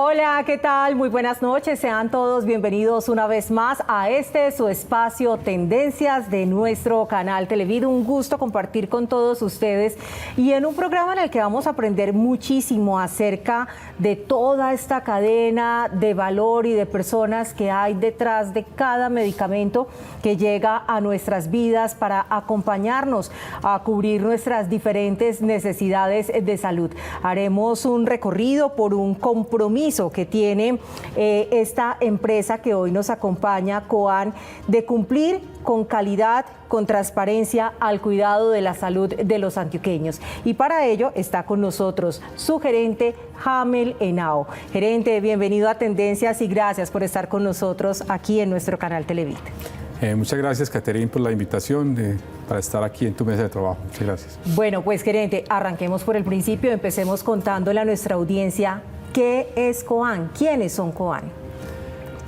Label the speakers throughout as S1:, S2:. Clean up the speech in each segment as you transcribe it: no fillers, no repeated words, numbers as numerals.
S1: Hola, ¿qué tal? Muy buenas noches. Sean todos bienvenidos una vez más a su espacio Tendencias de nuestro canal Televid. Un gusto compartir con todos ustedes y en un programa en el que vamos a aprender muchísimo acerca de toda esta cadena de valor y de personas que hay detrás de cada medicamento que llega a nuestras vidas para acompañarnos a cubrir nuestras diferentes necesidades de salud. Haremos un recorrido por un compromiso que tiene esta empresa que hoy nos acompaña, Coan, de cumplir con calidad, con transparencia al cuidado de la salud de los antioqueños. Y para ello está con nosotros su gerente, Hamel Henao. Gerente, bienvenido a Tendencias y gracias por estar con nosotros aquí en nuestro canal Televid.
S2: Muchas gracias, Caterine, por la invitación para estar aquí en tu mesa de trabajo. Muchas gracias.
S1: Bueno, pues gerente, arranquemos por el principio, empecemos contándole a nuestra audiencia ¿qué es Coan? ¿Quiénes son Coan?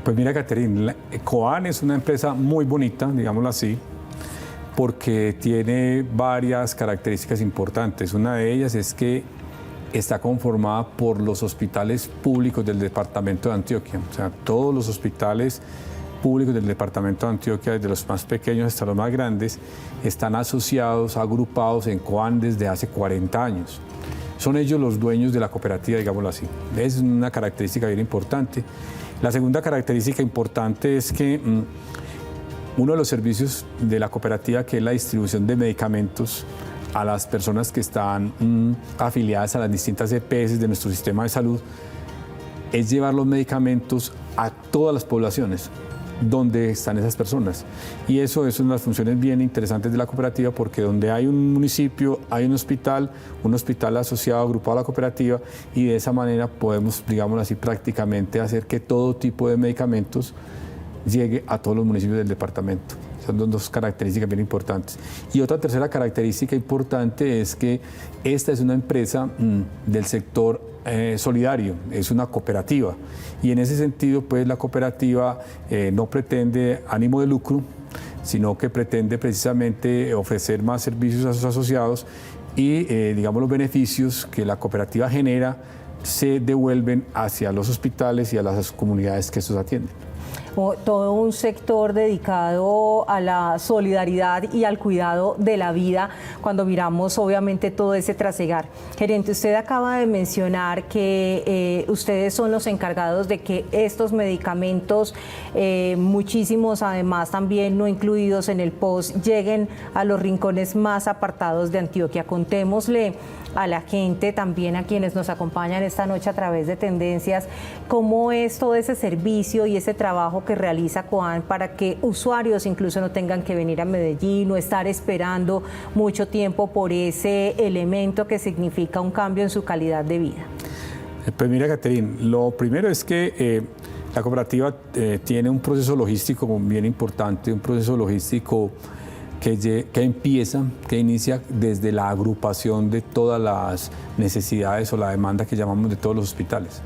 S2: Pues mira, Caterine, Coan es una empresa muy bonita, digámoslo así, porque tiene varias características importantes. Una de ellas es que está conformada por los hospitales públicos del departamento de Antioquia. O sea, todos los hospitales públicos del departamento de Antioquia, desde los más pequeños hasta los más grandes, están asociados, agrupados en Coan desde hace 40 años. Son ellos los dueños de la cooperativa, digámoslo así. Es una característica bien importante. La segunda característica importante es que uno de los servicios de la cooperativa, que es la distribución de medicamentos a las personas que están afiliadas a las distintas EPS de nuestro sistema de salud, es llevar los medicamentos a todas las poblaciones donde están esas personas. Y eso es una de las funciones bien interesantes de la cooperativa, porque donde hay un municipio, hay un hospital asociado, agrupado a la cooperativa, y de esa manera podemos, digámoslo así, prácticamente hacer que todo tipo de medicamentos llegue a todos los municipios del departamento. Son dos características bien importantes. Y otra tercera característica importante es que esta es una empresa del sector solidario, es una cooperativa. Y en ese sentido, pues la cooperativa no pretende ánimo de lucro, sino que pretende precisamente ofrecer más servicios a sus asociados y, digamos, los beneficios que la cooperativa genera se devuelven hacia los hospitales y a las comunidades que estos atienden.
S1: Todo un sector dedicado a la solidaridad y al cuidado de la vida cuando miramos obviamente todo ese trasegar. Gerente, usted acaba de mencionar que ustedes son los encargados de que estos medicamentos, muchísimos además también no incluidos en el POS, lleguen a los rincones más apartados de Antioquia. Contémosle a la gente, también a quienes nos acompañan esta noche a través de Tendencias, cómo es todo ese servicio y ese trabajo que realiza Coan para que usuarios incluso no tengan que venir a Medellín o estar esperando mucho tiempo por ese elemento que significa un cambio en su calidad de vida.
S2: Pues mira, Caterine, lo primero es que la cooperativa tiene un proceso logístico bien importante, un proceso logístico que inicia desde la agrupación de todas las necesidades o la demanda que llamamos de todos los hospitales.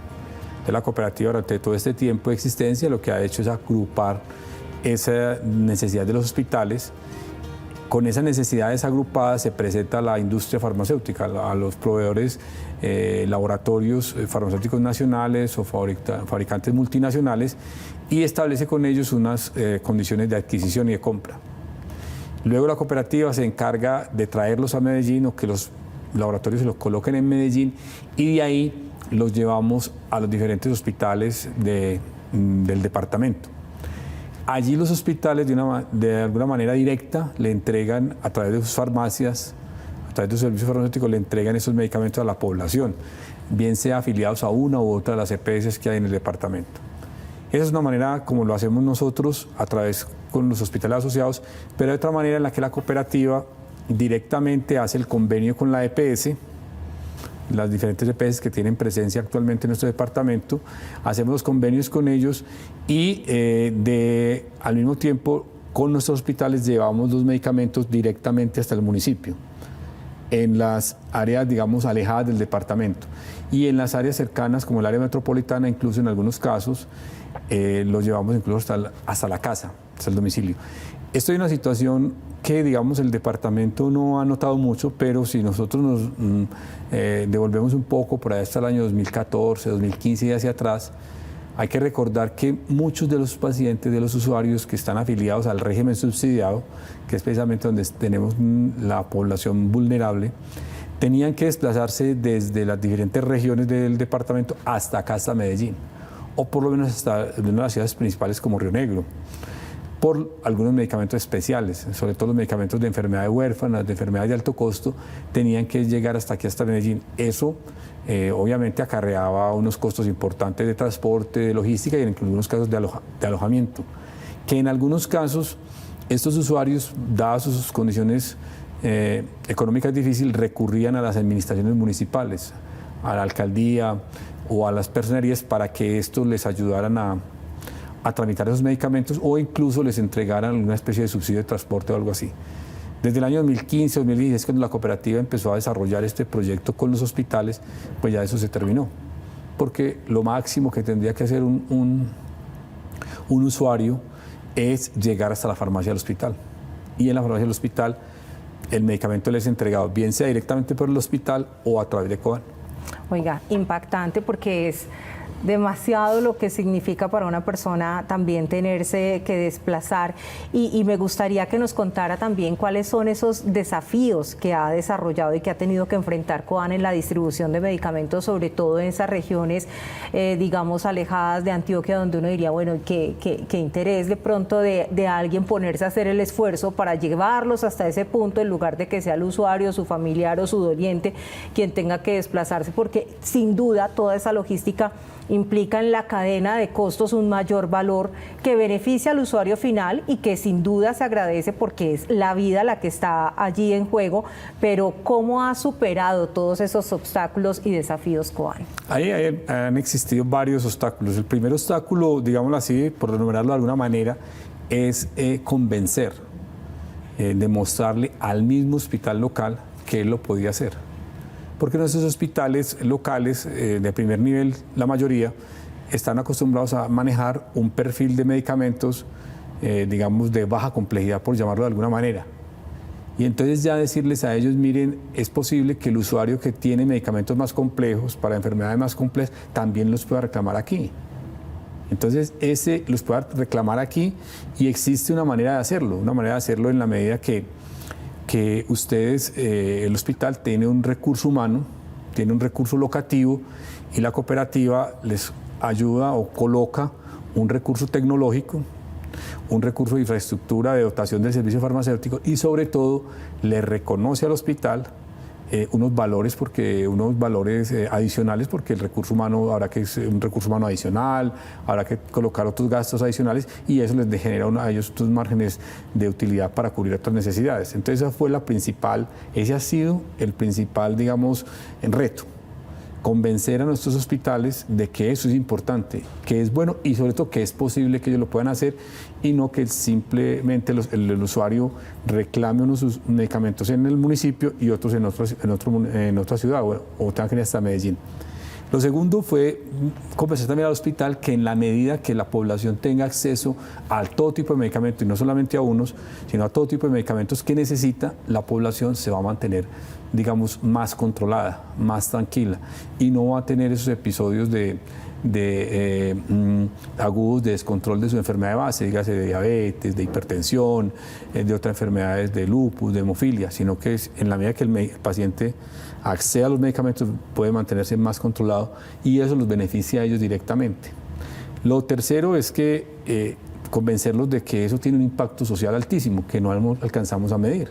S2: Entonces, la cooperativa durante todo este tiempo de existencia lo que ha hecho es agrupar esa necesidad de los hospitales. Con esas necesidades agrupadas se presenta a la industria farmacéutica, a los proveedores, laboratorios farmacéuticos nacionales o fabricantes multinacionales, y establece con ellos unas condiciones de adquisición y de compra. Luego la cooperativa se encarga de traerlos a Medellín o que los laboratorios se los coloquen en Medellín, y de ahí los llevamos a los diferentes hospitales del departamento. Allí los hospitales de alguna manera directa le entregan a través de sus farmacias, a través de sus servicios farmacéuticos, le entregan esos medicamentos a la población, bien sea afiliados a una u otra de las EPS que hay en el departamento. Esa es una manera como lo hacemos nosotros a través con los hospitales asociados, pero hay otra manera en la que la cooperativa directamente hace el convenio con la EPS, las diferentes EPS que tienen presencia actualmente en nuestro departamento, hacemos los convenios con ellos y al mismo tiempo con nuestros hospitales llevamos los medicamentos directamente hasta el municipio, en las áreas, digamos, alejadas del departamento, y en las áreas cercanas como el área metropolitana, incluso en algunos casos, los llevamos incluso hasta la casa, hasta el domicilio. Esto es una situación que, digamos, el departamento no ha notado mucho, pero si nosotros nos devolvemos un poco por ahí hasta el año 2014, 2015 y hacia atrás, hay que recordar que muchos de los pacientes, de los usuarios que están afiliados al régimen subsidiado, que es precisamente donde tenemos la población vulnerable, tenían que desplazarse desde las diferentes regiones del departamento hasta acá, hasta Medellín, o por lo menos hasta una de las ciudades principales como Río Negro, por algunos medicamentos especiales, sobre todo los medicamentos de enfermedades huérfanas, de enfermedades de alto costo, tenían que llegar hasta aquí, hasta Medellín. Eso obviamente acarreaba unos costos importantes de transporte, de logística y en algunos casos de alojamiento, que en algunos casos estos usuarios, dadas sus condiciones económicas difíciles, recurrían a las administraciones municipales, a la alcaldía o a las personerías para que estos les ayudaran a tramitar esos medicamentos o incluso les entregaran una especie de subsidio de transporte o algo así. Desde el año 2015, 2016, cuando la cooperativa empezó a desarrollar este proyecto con los hospitales, pues ya eso se terminó. Porque lo máximo que tendría que hacer un usuario es llegar hasta la farmacia del hospital. Y en la farmacia del hospital el medicamento les es entregado, bien sea directamente por el hospital o a través de COAN.
S1: Oiga, impactante porque es demasiado lo que significa para una persona también tenerse que desplazar y me gustaría que nos contara también cuáles son esos desafíos que ha desarrollado y que ha tenido que enfrentar COAN en la distribución de medicamentos, sobre todo en esas regiones, digamos, alejadas de Antioquia, donde uno diría, bueno, qué interés de pronto de alguien ponerse a hacer el esfuerzo para llevarlos hasta ese punto, en lugar de que sea el usuario, su familiar o su doliente quien tenga que desplazarse, porque sin duda toda esa logística implica en la cadena de costos un mayor valor que beneficia al usuario final y que sin duda se agradece porque es la vida la que está allí en juego, pero ¿cómo ha superado todos esos obstáculos y desafíos COAN?
S2: Ahí han existido varios obstáculos. El primer obstáculo, digámoslo así, por enumerarlo de alguna manera, es convencer, demostrarle al mismo hospital local que él lo podía hacer. Porque nuestros hospitales locales de primer nivel, la mayoría, están acostumbrados a manejar un perfil de medicamentos, digamos, de baja complejidad, por llamarlo de alguna manera. Y entonces ya decirles a ellos, miren, es posible que el usuario que tiene medicamentos más complejos, para enfermedades más complejas, también los pueda reclamar aquí. Entonces, los pueda reclamar aquí y existe una manera de hacerlo en la medida que ustedes, el hospital tiene un recurso humano, tiene un recurso locativo y la cooperativa les ayuda o coloca un recurso tecnológico, un recurso de infraestructura, de dotación del servicio farmacéutico y sobre todo le reconoce al hospital unos valores adicionales, porque el recurso humano habrá que ser un recurso humano adicional, habrá que colocar otros gastos adicionales y eso les genera a ellos otros márgenes de utilidad para cubrir otras necesidades. Entonces ese ha sido el principal, digamos, reto. Convencer a nuestros hospitales de que eso es importante, que es bueno y sobre todo que es posible que ellos lo puedan hacer y no que simplemente el usuario reclame unos medicamentos en el municipio y otros en otra ciudad o tengan que ir hasta Medellín. Lo segundo fue convencer también al hospital que en la medida que la población tenga acceso a todo tipo de medicamentos, y no solamente a unos, sino a todo tipo de medicamentos que necesita, la población se va a mantener, digamos, más controlada, más tranquila, y no va a tener esos episodios agudos de descontrol de su enfermedad de base, dígase de diabetes, de hipertensión, de otras enfermedades de lupus, de hemofilia, sino que en la medida que el paciente acceda a los medicamentos puede mantenerse más controlado y eso los beneficia a ellos directamente. Lo tercero es que convencerlos de que eso tiene un impacto social altísimo que no alcanzamos a medir,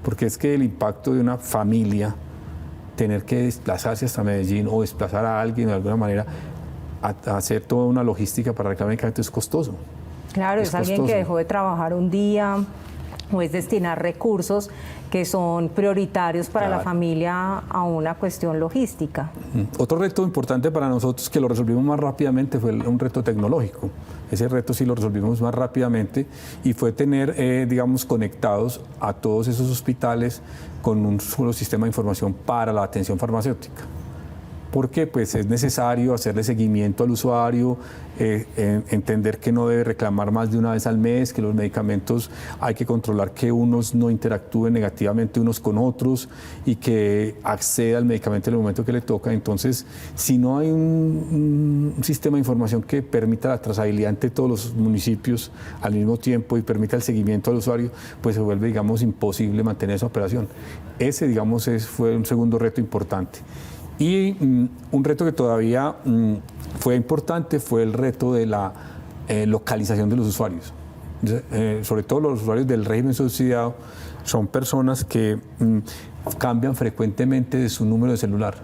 S2: porque es que el impacto de una familia, tener que desplazarse hasta Medellín o desplazar a alguien de alguna manera a hacer toda una logística para reclamar medicamentos es costoso.
S1: Claro, es alguien que dejó de trabajar un día o es destinar recursos que son prioritarios para la familia a una cuestión logística.
S2: Otro reto importante para nosotros que lo resolvimos más rápidamente fue un reto tecnológico. Ese reto sí lo resolvimos más rápidamente y fue tener, digamos, conectados a todos esos hospitales con un solo sistema de información para la atención farmacéutica. porque pues es necesario hacerle seguimiento al usuario, entender que no debe reclamar más de una vez al mes, que los medicamentos hay que controlar que unos no interactúen negativamente unos con otros y que acceda al medicamento en el momento que le toca. Entonces, si no hay un sistema de información que permita la trazabilidad entre todos los municipios al mismo tiempo y permita el seguimiento al usuario, pues se vuelve, digamos, imposible mantener esa operación. Ese, digamos, fue un segundo reto importante. Y un reto que todavía fue importante fue el reto de la localización de los usuarios. Sobre todo los usuarios del régimen subsidiado son personas que cambian frecuentemente de su número de celular.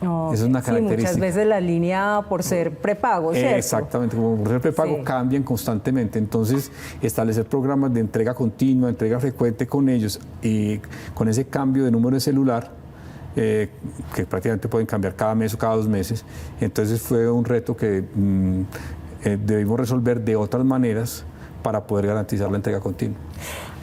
S1: Oh,
S2: esa es una característica.
S1: Sí, muchas veces la línea por ser prepago, ¿cierto?
S2: Exactamente, como por ser prepago cambian constantemente. Entonces, establecer programas de entrega continua, entrega frecuente con ellos y con ese cambio de número de celular, que prácticamente pueden cambiar cada mes o cada 2 meses. Entonces fue un reto que debimos resolver de otras maneras para poder garantizar la entrega continua.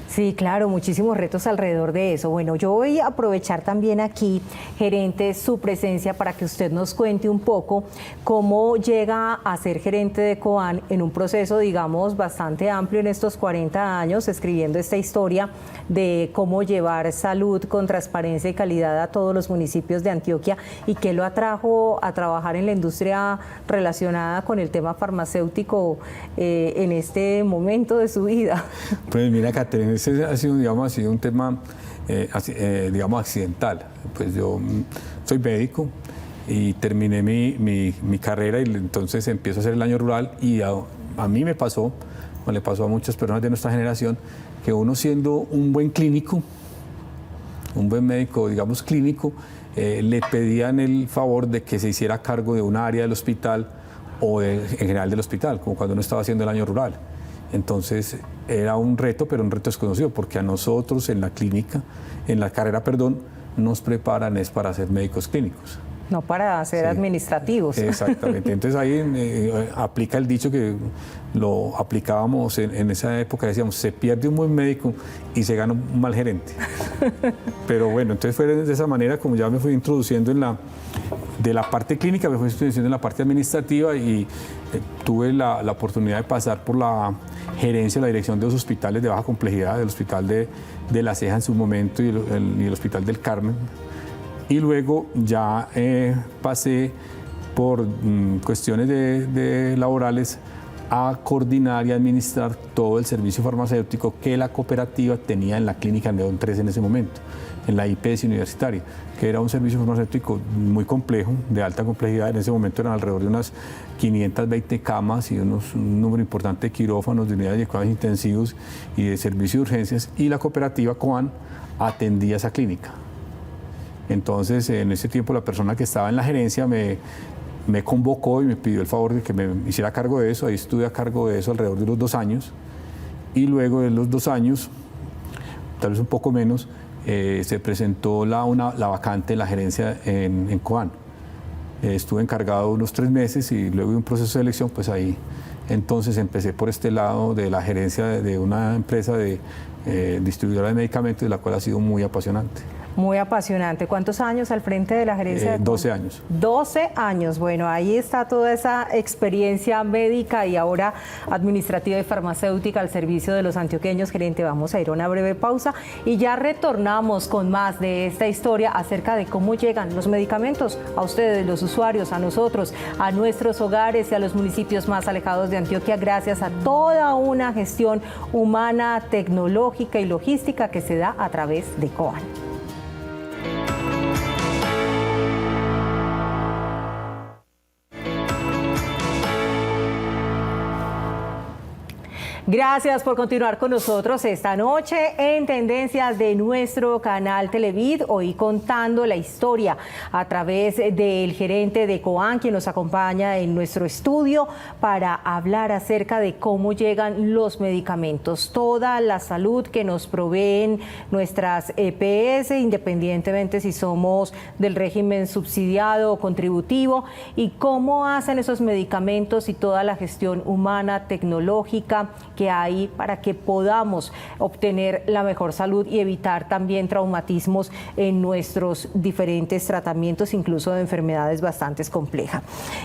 S1: Sí, claro, muchísimos retos alrededor de eso. Bueno, yo voy a aprovechar también aquí, gerente, su presencia para que usted nos cuente un poco cómo llega a ser gerente de Coan en un proceso, digamos, bastante amplio en estos 40 años, escribiendo esta historia de cómo llevar salud con transparencia y calidad a todos los municipios de Antioquia y qué lo atrajo a trabajar en la industria relacionada con el tema farmacéutico en este momento de su vida.
S2: Pues mira, Caterina, ese ha sido, digamos, un tema, digamos, accidental. Pues yo soy médico y terminé mi carrera y entonces empiezo a hacer el año rural y a mí me pasó, como le pasó a muchas personas de nuestra generación, que uno siendo un buen clínico, un buen médico, digamos, clínico, le pedían el favor de que se hiciera cargo de un área del hospital o en general del hospital, como cuando uno estaba haciendo el año rural. Entonces era un reto, pero un reto desconocido, porque a nosotros en la clínica, en la carrera, perdón, nos preparan es para ser médicos clínicos.
S1: No para ser administrativos.
S2: Exactamente. Entonces ahí aplica el dicho que lo aplicábamos en esa época, decíamos, se pierde un buen médico y se gana un mal gerente. Pero bueno, entonces fue de esa manera como ya me fui introduciendo de la parte clínica, me fui introduciendo en la parte administrativa y tuve la oportunidad de pasar por la gerencia, la dirección de los hospitales de baja complejidad, el Hospital de La Ceja en su momento y el Hospital del Carmen. Y luego ya pasé por cuestiones de laborales a coordinar y administrar todo el servicio farmacéutico que la cooperativa tenía en la clínica León 3 en ese momento, en la IPS universitaria, que era un servicio farmacéutico muy complejo, de alta complejidad. En ese momento eran alrededor de unas 520 camas y un número importante de quirófanos, de unidades de cuidados intensivos y de servicio de urgencias, y la cooperativa Coan atendía esa clínica. Entonces, en ese tiempo, la persona que estaba en la gerencia me convocó y me pidió el favor de que me hiciera cargo de eso. Ahí estuve a cargo de eso alrededor de los 2 años. Y luego de los 2 años, tal vez un poco menos, se presentó la vacante de la gerencia en Coan. Estuve encargado unos 3 meses y luego de un proceso de selección, pues ahí entonces empecé por este lado de la gerencia de una empresa de distribuidora de medicamentos, de la cual ha sido muy apasionante.
S1: Muy apasionante. ¿Cuántos años al frente de la gerencia?
S2: 12 años.
S1: 12 años. Bueno, ahí está toda esa experiencia médica y ahora administrativa y farmacéutica al servicio de los antioqueños. Gerente, vamos a ir a una breve pausa y ya retornamos con más de esta historia acerca de cómo llegan los medicamentos a ustedes, los usuarios, a nosotros, a nuestros hogares y a los municipios más alejados de Antioquia, gracias a toda una gestión humana, tecnológica y logística que se da a través de Coan. Gracias por continuar con nosotros esta noche en Tendencias de nuestro canal Televid, hoy contando la historia a través del gerente de Coan, quien nos acompaña en nuestro estudio para hablar acerca de cómo llegan los medicamentos, toda la salud que nos proveen nuestras EPS, independientemente si somos del régimen subsidiado o contributivo, y cómo hacen esos medicamentos y toda la gestión humana, tecnológica que hay para que podamos obtener la mejor salud y evitar también traumatismos en nuestros diferentes tratamientos, incluso de enfermedades bastante complejas.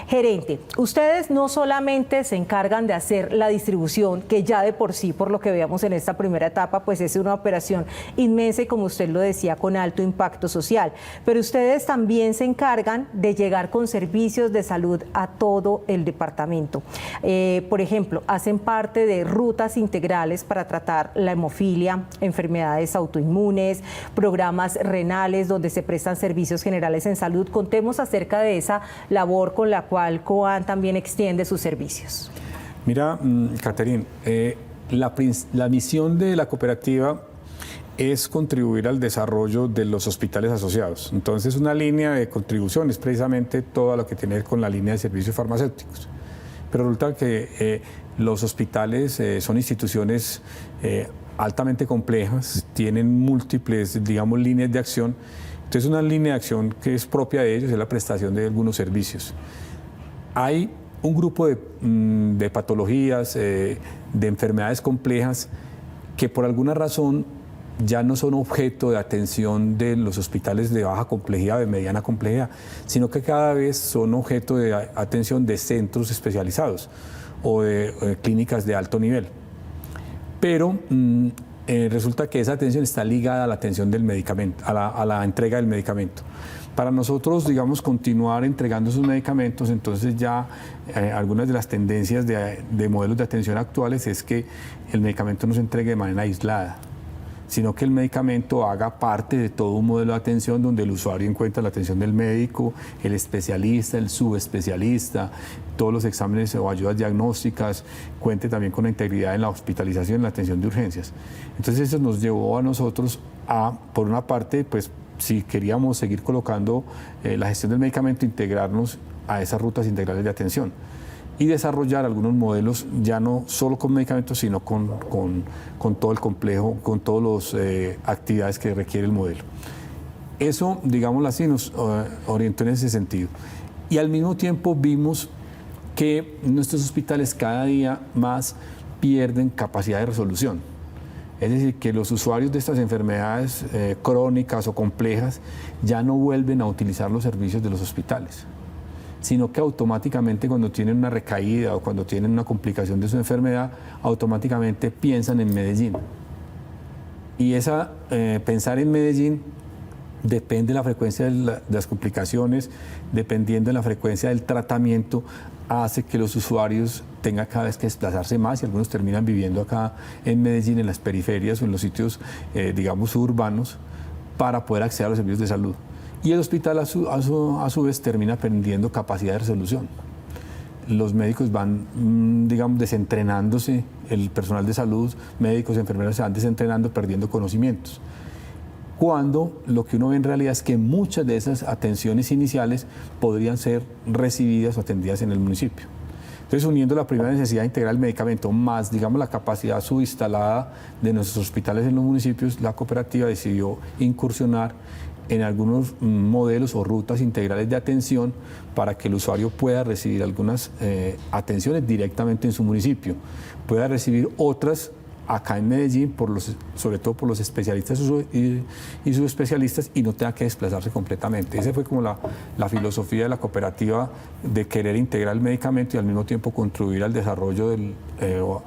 S1: Gerente, ustedes no solamente se encargan de hacer la distribución, que ya de por sí, por lo que veamos en esta primera etapa, pues es una operación inmensa y, como usted lo decía, con alto impacto social, pero ustedes también se encargan de llegar con servicios de salud a todo el departamento. Por ejemplo, hacen parte de rutas integrales para tratar la hemofilia, enfermedades autoinmunes, programas renales donde se prestan servicios generales en salud. Contemos acerca de esa labor con la cual COAN también extiende sus servicios.
S2: Mira, Catherine, la misión de la cooperativa es contribuir al desarrollo de los hospitales asociados. Entonces, una línea de contribución es precisamente todo lo que tiene que ver con la línea de servicios farmacéuticos. Pero resulta que los hospitales son instituciones altamente complejas, tienen múltiples, digamos, líneas de acción. Entonces, una línea de acción que es propia de ellos es la prestación de algunos servicios. Hay un grupo de patologías, de enfermedades complejas que por alguna razón ya no son objeto de atención de los hospitales de baja complejidad, de mediana complejidad, sino que cada vez son objeto de atención de centros especializados o de clínicas de alto nivel. Pero resulta que esa atención está ligada a la atención del medicamento, a la entrega del medicamento. Para nosotros, digamos, continuar entregando esos medicamentos, entonces ya algunas de las tendencias de modelos de atención actuales es que el medicamento no se entregue de manera aislada, sino que el medicamento haga parte de todo un modelo de atención donde el usuario encuentra la atención del médico, el especialista, el subespecialista, todos los exámenes o ayudas diagnósticas, cuente también con la integridad en la hospitalización, en la atención de urgencias. Entonces eso nos llevó a nosotros a, por una parte, pues si queríamos seguir colocando la gestión del medicamento, integrarnos a esas rutas integrales de atención y desarrollar algunos modelos ya no solo con medicamentos, sino con todo el complejo, con todas las actividades que requiere el modelo. Eso, digámoslo así, nos orientó en ese sentido. Y al mismo tiempo vimos que nuestros hospitales cada día más pierden capacidad de resolución. Es decir, que los usuarios de estas enfermedades crónicas o complejas ya no vuelven a utilizar los servicios de los hospitales, sino que automáticamente cuando tienen una recaída o cuando tienen una complicación de su enfermedad, automáticamente piensan en Medellín. Y pensar en Medellín depende de la frecuencia de las complicaciones, dependiendo de la frecuencia del tratamiento, hace que los usuarios tengan cada vez que desplazarse más y algunos terminan viviendo acá en Medellín, en las periferias o en los sitios, digamos, suburbanos, para poder acceder a los servicios de salud. Y el hospital a su vez termina perdiendo capacidad de resolución. Los médicos van, digamos, desentrenándose, el personal de salud, médicos, enfermeros se van desentrenando, perdiendo conocimientos. Cuando lo que uno ve en realidad es que muchas de esas atenciones iniciales podrían ser recibidas o atendidas en el municipio. Entonces, uniendo la primera necesidad de integrar el medicamento más, digamos, la capacidad subinstalada de nuestros hospitales en los municipios, la cooperativa decidió incursionar en algunos modelos o rutas integrales de atención para que el usuario pueda recibir algunas atenciones directamente en su municipio, pueda recibir otras acá en Medellín, sobre todo por los especialistas y subespecialistas, y no tenga que desplazarse completamente. Esa fue como la filosofía de la cooperativa, de querer integrar el medicamento y al mismo tiempo contribuir al desarrollo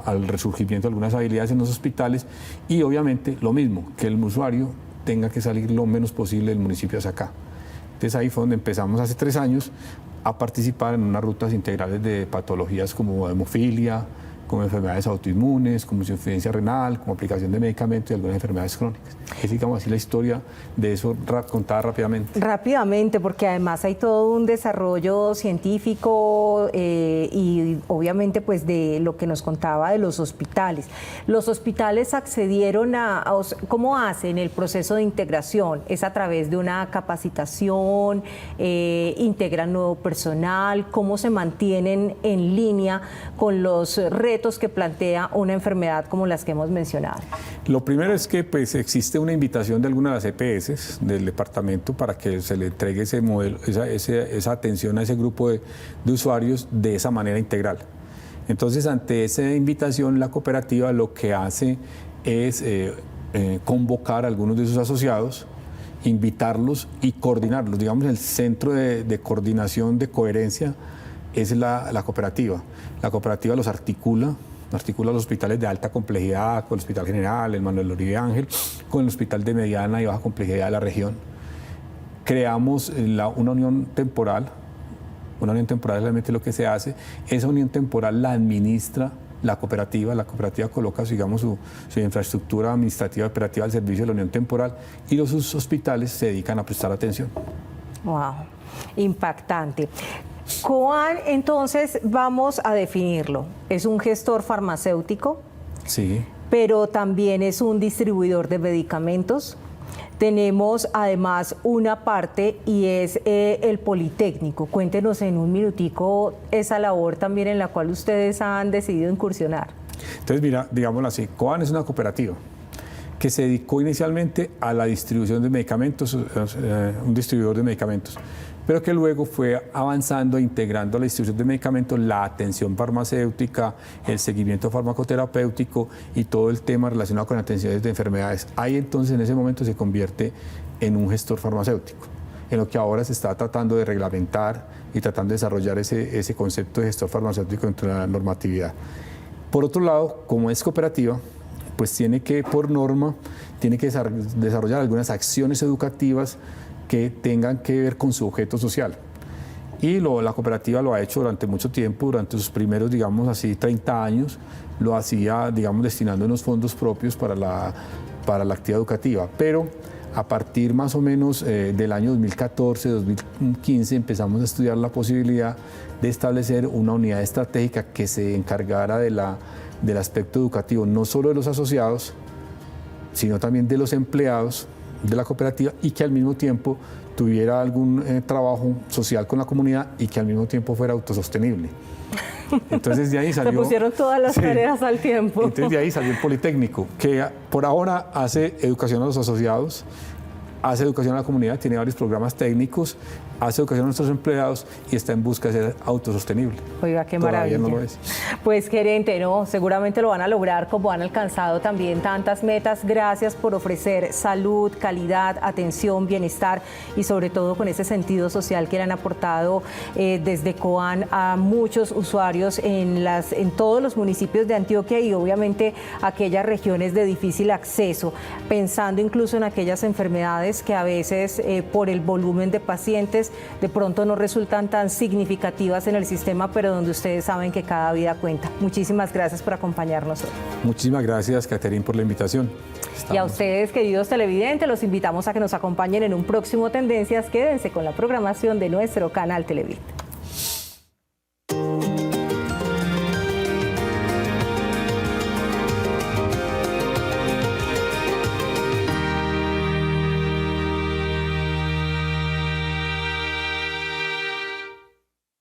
S2: al resurgimiento de algunas habilidades en los hospitales, y obviamente lo mismo, que el usuario tenga que salir lo menos posible del municipio hacia acá. Entonces ahí fue donde empezamos hace 3 años a participar en unas rutas integrales de patologías como hemofilia, como enfermedades autoinmunes, como insuficiencia renal, como aplicación de medicamentos y algunas enfermedades crónicas. Es, digamos así, la historia de eso contada rápidamente.
S1: Rápidamente, porque además hay todo un desarrollo científico y obviamente pues de lo que nos contaba de los hospitales. Los hospitales accedieron ¿cómo hacen el proceso de integración? ¿Es a través de una capacitación? ¿Integran nuevo personal? ¿Cómo se mantienen en línea con los retos que plantea una enfermedad como las que hemos mencionado?
S2: Lo primero es que pues, existe una invitación de alguna de las EPS del departamento para que se le entregue ese modelo, esa atención a ese grupo de usuarios de esa manera integral. Entonces, ante esa invitación, la cooperativa lo que hace es convocar a algunos de sus asociados, invitarlos y coordinarlos. Digamos, el centro de coordinación, de coherencia, es la cooperativa. La cooperativa los articula los hospitales de alta complejidad con el Hospital General, el Manuel Uribe Ángel, con el Hospital de mediana y baja complejidad de la región. Creamos una unión temporal. Una unión temporal es realmente lo que se hace. Esa unión temporal la administra la cooperativa coloca, digamos, su infraestructura administrativa operativa al servicio de la unión temporal y los hospitales se dedican a prestar atención.
S1: Wow, impactante. Coan, entonces, vamos a definirlo. Es un gestor farmacéutico,
S2: sí,
S1: pero también es un distribuidor de medicamentos. Tenemos además una parte y es el Politécnico. Cuéntenos en un minutico esa labor también en la cual ustedes han decidido incursionar.
S2: Entonces, mira, digámoslo así, Coan es una cooperativa que se dedicó inicialmente a la distribución de medicamentos, un distribuidor de medicamentos, pero que luego fue avanzando, integrando a la distribución de medicamentos la atención farmacéutica, el seguimiento farmacoterapéutico y todo el tema relacionado con atenciones de enfermedades. Ahí entonces en ese momento se convierte en un gestor farmacéutico, en lo que ahora se está tratando de reglamentar y tratando de desarrollar ese concepto de gestor farmacéutico dentro de la normatividad. Por otro lado, como es cooperativa, pues tiene que, por norma, tiene que desarrollar algunas acciones educativas que tengan que ver con su objeto social. Y la cooperativa lo ha hecho durante mucho tiempo, durante sus primeros, digamos así, 30 años, lo hacía, digamos, destinando unos fondos propios para la actividad educativa. Pero a partir más o menos del año 2014, 2015, empezamos a estudiar la posibilidad de establecer una unidad estratégica que se encargara del aspecto educativo, no solo de los asociados, sino también de los empleados de la cooperativa y que al mismo tiempo tuviera algún trabajo social con la comunidad y que al mismo tiempo fuera autosostenible. Entonces de ahí salió...
S1: Se pusieron todas las tareas al tiempo.
S2: Entonces de ahí salió el Politécnico, que por ahora hace educación a los asociados, hace educación a la comunidad, tiene varios programas técnicos, hace educación a nuestros empleados y está en busca de ser autosostenible.
S1: Oiga, qué maravilla.
S2: Todavía no lo es.
S1: Pues gerente, no, seguramente lo van a lograr como han alcanzado también tantas metas. Gracias por ofrecer salud, calidad, atención, bienestar y sobre todo con ese sentido social que le han aportado desde Coan a muchos usuarios en todos los municipios de Antioquia y obviamente aquellas regiones de difícil acceso, pensando incluso en aquellas enfermedades que a veces por el volumen de pacientes de pronto no resultan tan significativas en el sistema, pero donde ustedes saben que cada vida cuenta. Muchísimas gracias por acompañarnos hoy.
S2: Muchísimas gracias, Catherine, por la invitación.
S1: Y a ustedes, queridos televidentes, los invitamos a que nos acompañen en un próximo Tendencias. Quédense con la programación de nuestro canal Televid.